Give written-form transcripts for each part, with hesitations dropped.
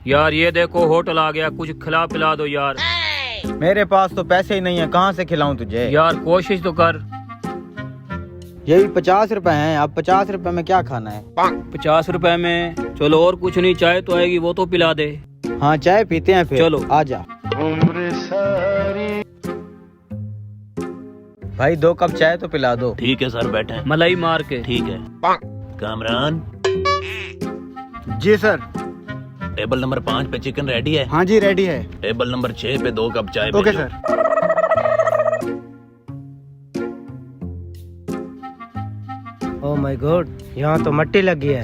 यार ये देखो होटल आ गया, कुछ खिला पिला दो यार। मेरे पास तो पैसे ही नहीं है, कहाँ से खिलाऊं तुझे? यार कोशिश तो कर। यही 50 रुपए हैं, अब 50 रुपए में क्या खाना है? 50 रुपए में चलो, और कुछ नहीं, चाय तो आएगी वो तो पिला दे। हाँ चाय पीते हैं फिर। चलो आजा भाई, 2 कप चाय तो पिला दो। ठीक है सर, बैठे। मलाई मार के। ठीक है। कामरान, जी सर। टेबल नंबर 5 पे चिकन रेडी है? हाँ जी रेडी है। टेबल नंबर 6 पे 2 कप चाय ओके भेजो। सर। ओह माय गॉड, यहाँ तो मट्टी लगी है।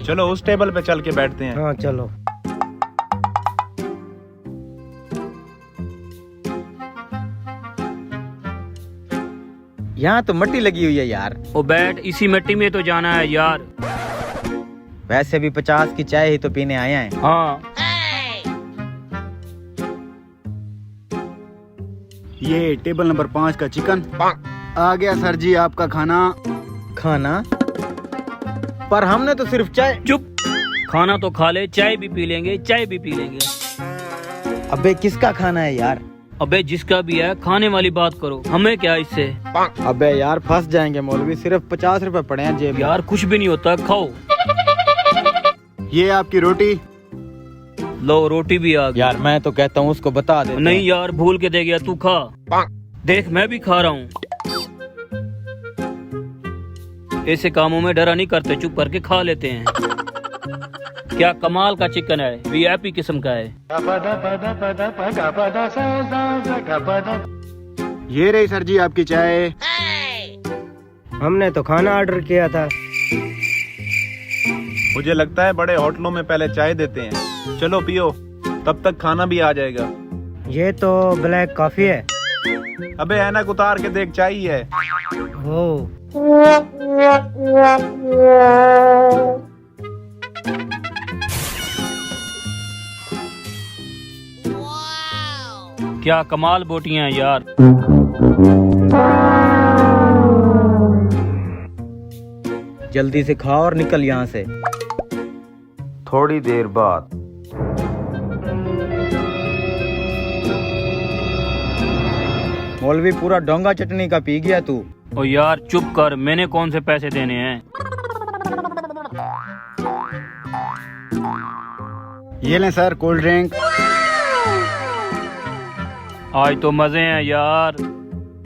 चलो उस टेबल पे चल के बैठते हैं। हाँ चलो। यहाँ तो मट्टी लगी हुई है यार। ओ बैठ, इसी मिट्टी में तो जाना है यार। वैसे भी 50 की चाय ही तो पीने आए हैं। हाँ ये टेबल नंबर 5 का चिकन आ गया सर जी, आपका खाना। खाना? पर हमने तो सिर्फ चाय। चुप, खाना तो खा ले, चाय भी पी लेंगे, चाय भी पी लेंगे। अबे किसका खाना है यार? अबे जिसका भी है, खाने वाली बात करो, हमें क्या इससे। अबे यार फंस जाएंगे मौलवी, सिर्फ 50 रुपए पड़े हैं जेब में। यार कुछ भी नहीं होता, खाओ। ये आपकी रोटी। लो रोटी भी आ गई। यार मैं तो कहता हूँ उसको बता दे। नहीं यार भूल के दे गया, तू खा। देख मैं भी खा रहा हूँ। ऐसे कामों में डरा नहीं करते, चुप करके खा लेते हैं। क्या कमाल का चिकन है, वीआईपी किस्म का है। ये रही सर जी आपकी चाय। हमने तो खाना ऑर्डर किया था। मुझे लगता है बड़े होटलों में पहले चाय देते हैं। चलो पियो, तब तक खाना भी आ जाएगा। ये तो ब्लैक कॉफी है। अबे ऐनक उतार के देख, चाय ही है। ओ क्या कमाल बोटियां हैं यार। जल्दी से खा और निकल यहाँ से। थोड़ी देर बाद मौलवी पूरा डोंगा चटनी का पी गया तू। ओ यार चुप कर, मैंने कौन से पैसे देने हैं। ये लें सर कोल्ड ड्रिंक। आज तो मजे हैं यार।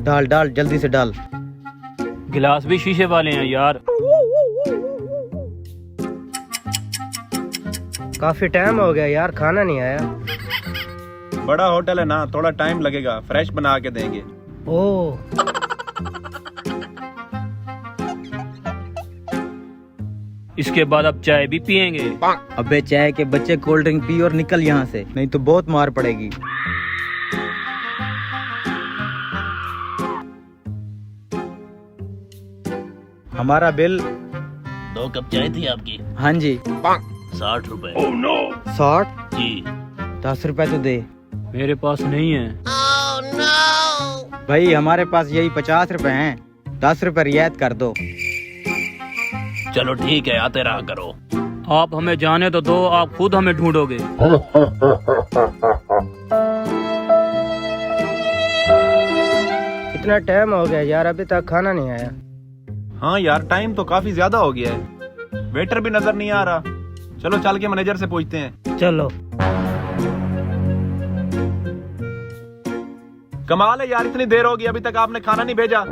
डाल डाल जल्दी से डाल। गिलास भी शीशे वाले हैं यार। काफी टाइम हो गया यार, खाना नहीं आया। बड़ा होटल है ना, थोड़ा टाइम लगेगा, फ्रेश बना के देंगे। ओ इसके बाद अब चाय भी पियेंगे। अबे चाय के बच्चे कोल्ड ड्रिंक पी और निकल यहाँ से, नहीं तो बहुत मार पड़ेगी। हमारा बिल। 2 कप चाय थी आपकी? हाँ जी। 60 रुपए। 60? जी। 10 रुपए तो दे। मेरे पास नहीं है। भाई हमारे पास यही 50 रुपए हैं, 10 रुपए रियायत कर दो। चलो ठीक है, आते रहा करो। आप हमें जाने तो दो, आप खुद हमें ढूंढोगे। इतना टाइम हो गया यार, अभी तक खाना नहीं आया। हाँ यार, टाइम तो काफी ज्यादा हो गया है, वेटर भी नजर नहीं आ रहा। चलो चल के मैनेजर से पूछते हैं। चलो। कमाल है यार, इतनी देर हो गई अभी तक आपने खाना नहीं भेजा।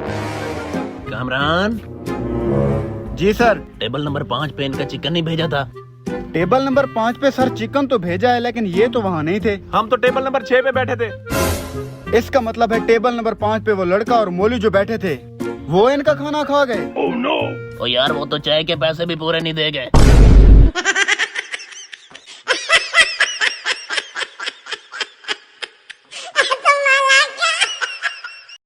कामरान, जी सर। टेबल नंबर 5 पे इनका चिकन नहीं भेजा था? टेबल नंबर 5 पे सर चिकन तो भेजा है, लेकिन ये तो वहाँ नहीं थे। हम तो टेबल नंबर 6 पे बैठे थे। इसका मतलब है टेबल नंबर 5 पे वो लड़का और मौलवी जो बैठे थे, वो इनका खाना खा गए। ओ यार, वो तो चाय के पैसे भी पूरे नहीं दे गए।